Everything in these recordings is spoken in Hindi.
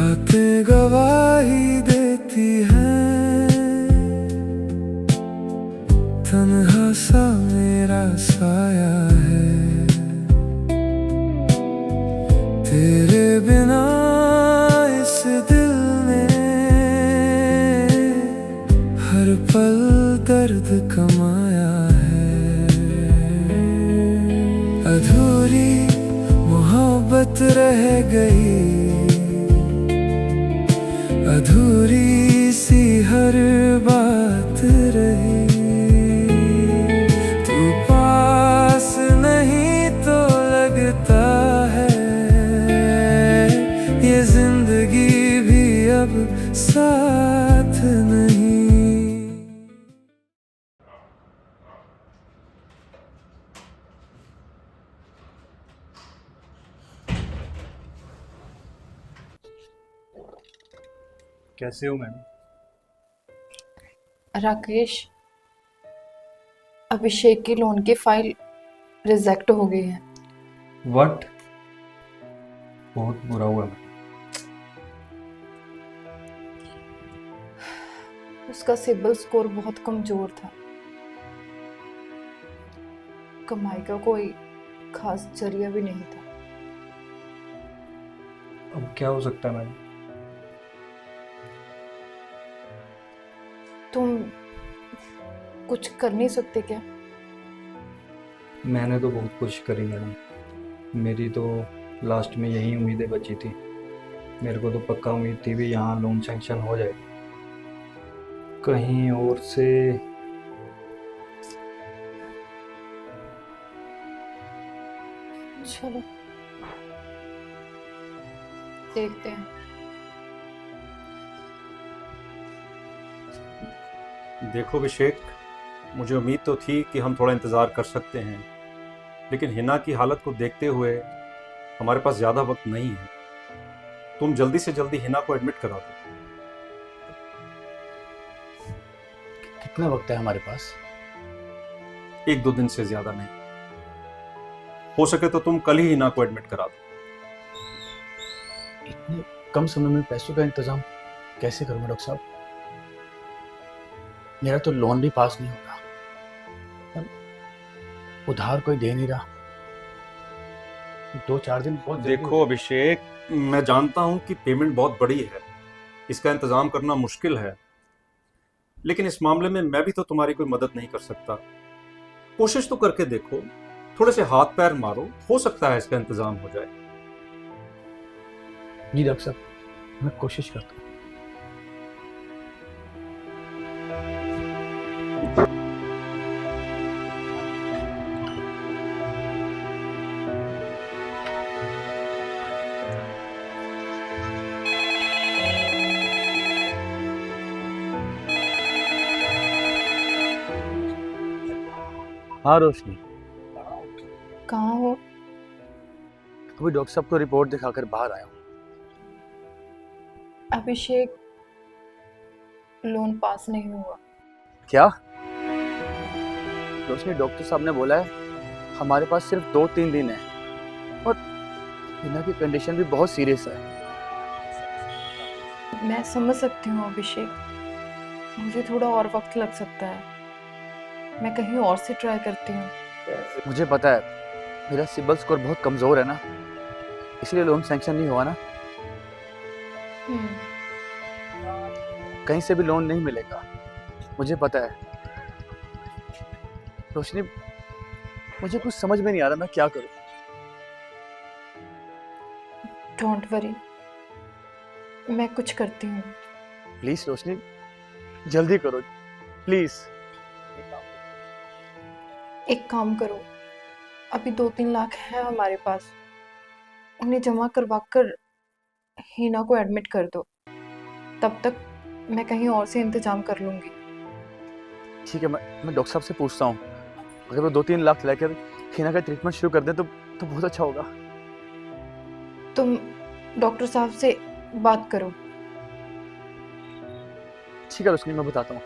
रातें गवाही देती हैं, तन्हा सा मेरा साया है। तेरे बिना इस दिल ने हर पल दर्द कमाया है। अधूरी मोहब्बत रह गई, अधूरी सी हर बात रही। तू पास नहीं तो लगता है ये जिंदगी भी अब साथ नहीं। कैसे हो मैम? राकेश, अभिषेक की लोन की फाइल रिजेक्ट हो गई है। व्हाट? बहुत बुरा हुआ मैम। उसका सिबिल स्कोर बहुत कमजोर था, कमाई का कोई खास जरिया भी नहीं था। अब क्या हो सकता है मैम? तुम कुछ कर नहीं सकते क्या? मैंने तो बहुत कोशिश करी मैडम, मेरी तो लास्ट में यही उम्मीदें बची थी। मेरे को तो पक्का उम्मीद थी भी यहाँ लोन सैंक्शन हो जाए, कहीं और से। चलो देखते हैं। देखो अभिषेक, मुझे उम्मीद तो थी कि हम थोड़ा इंतज़ार कर सकते हैं, लेकिन हिना की हालत को देखते हुए हमारे पास ज़्यादा वक्त नहीं है। तुम जल्दी से जल्दी हिना को एडमिट करा दो। कितना वक्त है हमारे पास? 1-2 दिन से ज़्यादा नहीं। हो सके तो तुम कल ही हिना को एडमिट करा दो। इतने कम समय में पैसों का इंतजाम कैसे करूंगा डॉक्टर साहब? मेरा तो लोन भी पास नहीं होगा और उधार कोई दे नहीं रहा। 2-4 दिन बहुत जल्दी देखो अभिषेक, मैं जानता हूं कि पेमेंट बहुत बड़ी है, इसका इंतजाम करना मुश्किल है, लेकिन इस मामले में मैं भी तो तुम्हारी कोई मदद नहीं कर सकता। कोशिश तो करके देखो, थोड़े से हाथ पैर मारो, हो सकता है इसका इंतजाम हो जाए। जी डॉक्टर साहब, मैं कोशिश करता हूँ। हाँ रोशनी, कहाँ हो? अभी डॉक्टर साहब को रिपोर्ट दिखाकर बाहर आया हूँ। अभिषेक, लोन पास नहीं हुआ। क्या? रोशनी, डॉक्टर साहब ने बोला है हमारे पास सिर्फ 2-3 दिन है और हिना की कंडीशन भी बहुत सीरियस है। मैं समझ सकती हूँ अभिषेक, मुझे थोड़ा और वक्त लग सकता है। मैं कहीं और से ट्राई करती हूँ। मुझे पता है मेरा सिबिल स्कोर बहुत कमज़ोर है ना, इसलिए लोन सैंक्शन नहीं हुआ ना। कहीं से भी लोन नहीं मिलेगा, मुझे पता है। रोशनी, मुझे कुछ समझ में नहीं आ रहा मैं क्या करूं। डोंट वरी, मैं कुछ करती हूँ। प्लीज रोशनी, जल्दी करो प्लीज। एक काम करो, अभी 2-3 लाख है हमारे पास, उन्हें जमा करवा कर हिना को एडमिट कर दो। तब तक मैं कहीं और से इंतजाम कर लूंगी। ठीक है, मैं डॉक्टर साहब से पूछता हूँ, अगर वो 2-3 लाख लेकर हिना का ट्रीटमेंट शुरू कर दें तो बहुत अच्छा होगा। तुम डॉक्टर साहब से बात करो। ठीक है रोशनी, मैं बताता हूँ।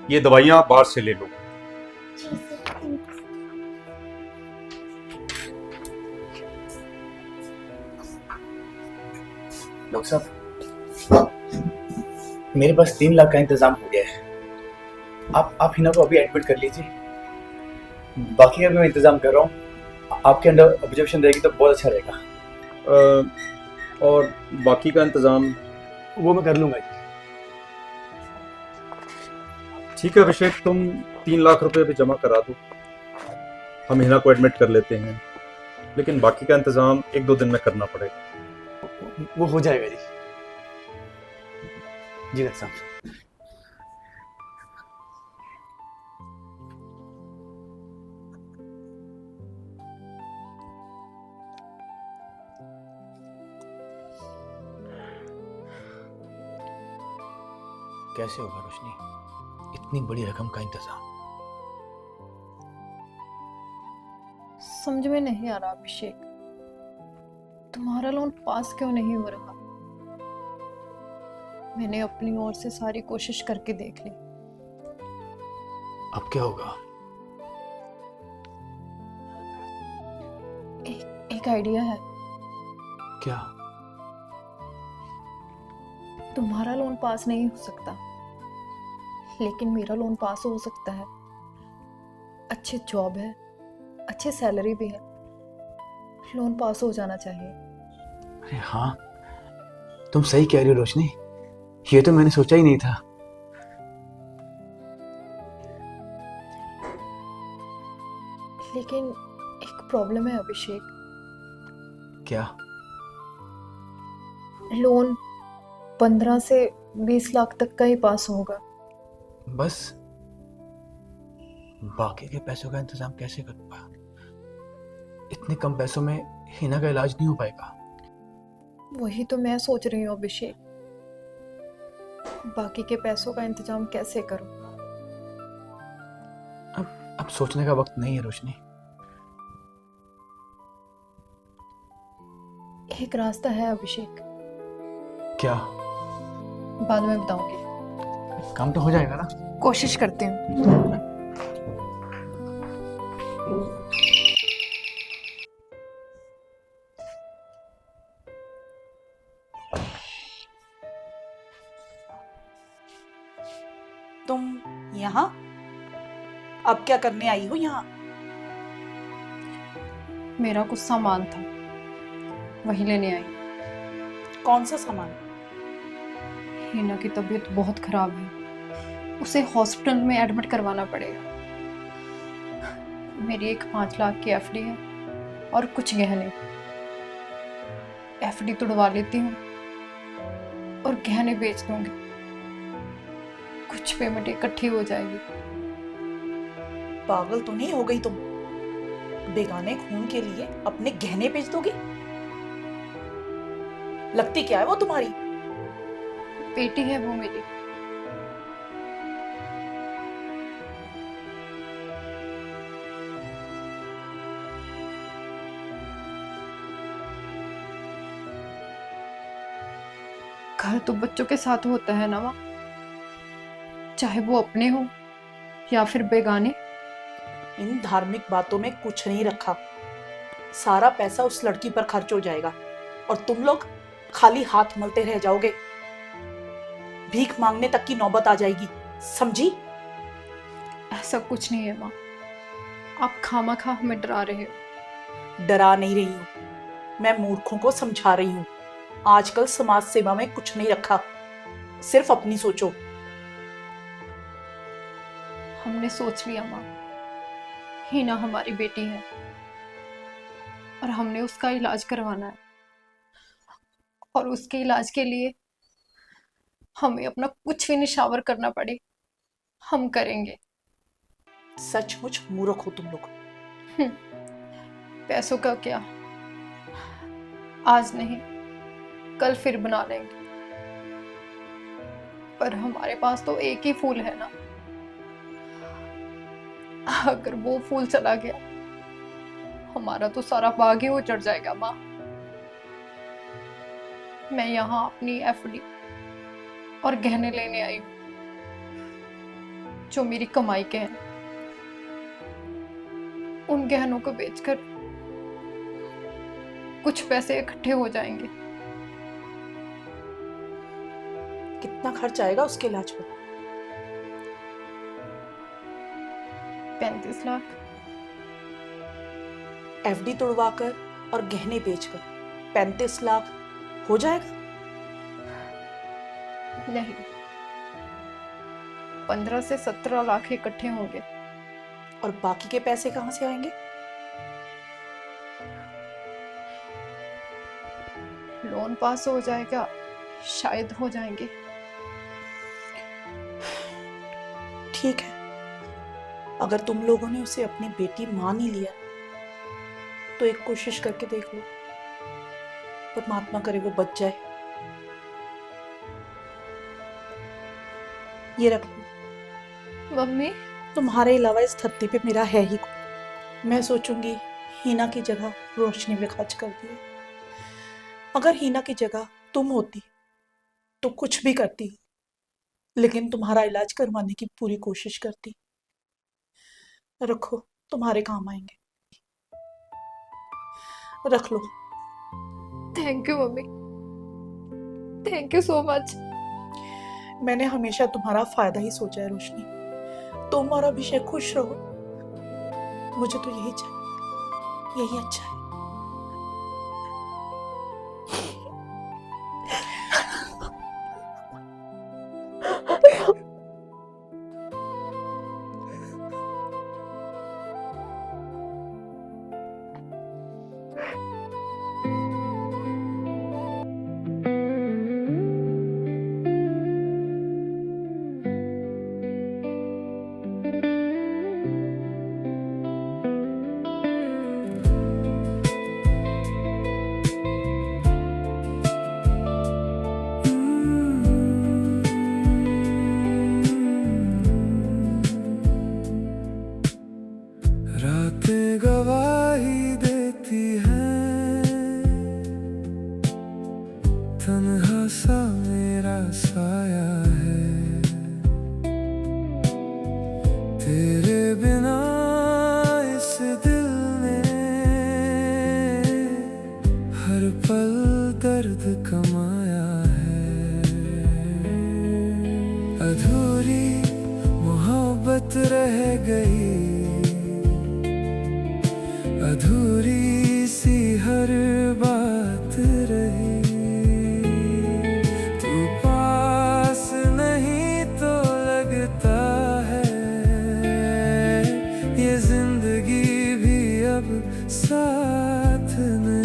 ये दवाइयां आप बाहर से ले लो। डॉक्टर साहब, मेरे पास 3 लाख का इंतजाम हो गया है। आप हिना को अभी एडमिट कर लीजिए, बाकी का भी मैं इंतजाम कर रहा हूँ। आपके अंडर ऑब्जर्वेशन रहेगी तो बहुत अच्छा रहेगा। और बाकी का इंतजाम? वो मैं कर लूंगा जी। ठीक है अभिषेक, तुम 3 लाख रुपए भी जमा करा दो, हम हिना को एडमिट कर लेते हैं, लेकिन बाकी का इंतजाम 1-2 दिन में करना पड़ेगा। वो हो जाएगा जी। जी डॉक्टर साहब। कैसे होगा रोशनी, इतनी बड़ी रकम का इंतजाम? समझ में नहीं आ रहा अभिषेक, तुम्हारा लोन पास क्यों नहीं हो रहा? मैंने अपनी ओर से सारी कोशिश करके देख ली। अब क्या होगा? एक आइडिया है। क्या? तुम्हारा लोन पास नहीं हो सकता, लेकिन मेरा लोन पास हो सकता है। अच्छी जॉब है, अच्छी सैलरी भी है, लोन पास हो जाना चाहिए। अरे हाँ, तुम सही कह रही हो रोशनी, ये तो मैंने सोचा ही नहीं था। लेकिन एक प्रॉब्लम है अभिषेक। क्या? लोन 15 से 20 लाख तक का ही पास होगा। बस? बाकी के पैसों का इंतजाम कैसे करूंगा? इतने कम पैसों में हिना का इलाज नहीं हो पाएगा। वही तो मैं सोच रही हूँ अभिषेक, बाकी के पैसों का इंतजाम कैसे करूं? अब सोचने का वक्त नहीं है रोशनी। एक रास्ता है अभिषेक, क्या? बाद में बताऊंगी। काम तो हो जाएगा ना? कोशिश करती हूँ। तुम यहाँ? अब क्या करने आई हो यहाँ? मेरा कुछ सामान था, वही लेने आई। कौन सा सामान? हिना की तबीयत बहुत खराब है, उसे हॉस्पिटल में एडमिट करवाना पड़ेगा। मेरी एक 5 लाख की एफडी है और कुछ गहने। एफडी तुड़वा लेती हूँ और गहने बेच दूंगी, कुछ पेमेंट इकट्ठी हो जाएगी। पागल तो नहीं हो गई तुम? बेगाने खून के लिए अपने गहने बेच दोगी? लगती क्या है वो तुम्हारी? बेटी है वो मेरी। घर तो बच्चों के साथ होता है ना माँ, चाहे वो अपने हो या फिर बेगाने। इन धार्मिक बातों में कुछ नहीं रखा। सारा पैसा उस लड़की पर खर्च हो जाएगा और तुम लोग खाली हाथ मलते रह जाओगे। भीख मांगने तक की नौबत आ जाएगी, समझी? ऐसा कुछ नहीं है माँ, आप खामखा हमें डरा रहे हो। डरा नहीं रही हूं, मैं मूर्खों को समझा रही हूं। आजकल समाज सेवा में कुछ नहीं रखा, सिर्फ अपनी सोचो। हमने सोच लिया माँ, हिना हमारी बेटी है और हमने उसका इलाज करवाना है, और उसके इलाज के लिए हमें अपना कुछ भी निछावर करना पड़े हम करेंगे। सचमुच मूर्ख हो तुम लोग। पैसों का क्या, आज नहीं कल फिर बना लेंगे, पर हमारे पास तो एक ही फूल है ना। अगर वो फूल चला गया हमारा तो सारा बाग ही उजड़ जाएगा माँ। मैं यहाँ अपनी एफडी और गहने लेने आई हूँ जो मेरी कमाई के हैं। उन गहनों को बेचकर कुछ पैसे इकट्ठे हो जाएंगे, कितना खर्च आएगा उसके इलाज पर? 35 लाख। एफडी तोड़वाकर और गहने बेचकर 35 लाख हो जाएगा? नहीं, 15 से 17 लाख इकट्ठे होंगे। और बाकी के पैसे कहाँ से आएंगे? लोन पास हो जाएगा, शायद हो जाएंगे। ठीक है, अगर तुम लोगों ने उसे अपनी बेटी मान ही लिया तो एक कोशिश करके देख लो, परमात्मा करे वो बच जाए। ये रख लो। मम्मी, तुम्हारे अलावा इस धरती पे मेरा है ही कोई। मैं सोचूंगी हीना की जगह रोशनी में खर्च कर दिए। अगर हीना की जगह तुम होती तो कुछ भी करती, लेकिन तुम्हारा इलाज करवाने की पूरी कोशिश करती। रखो, तुम्हारे काम आएंगे। रख लो। Thank you mummy, thank you so much. मैंने हमेशा तुम्हारा फायदा ही सोचा है रोशनी। तुम और अभिषेक खुश रहो, मुझे तो यही चाहिए, यही अच्छा है। रातें गवाही देती हैं, तन्हा सा मेरा साया है। तेरे बिना इस दिल ने हर पल दर्द कमाया है। अधूरी मोहब्बत रह गई, अधूरी सी हर बात रही। तू पास नहीं तो लगता है ये जिंदगी भी अब साथ नहीं।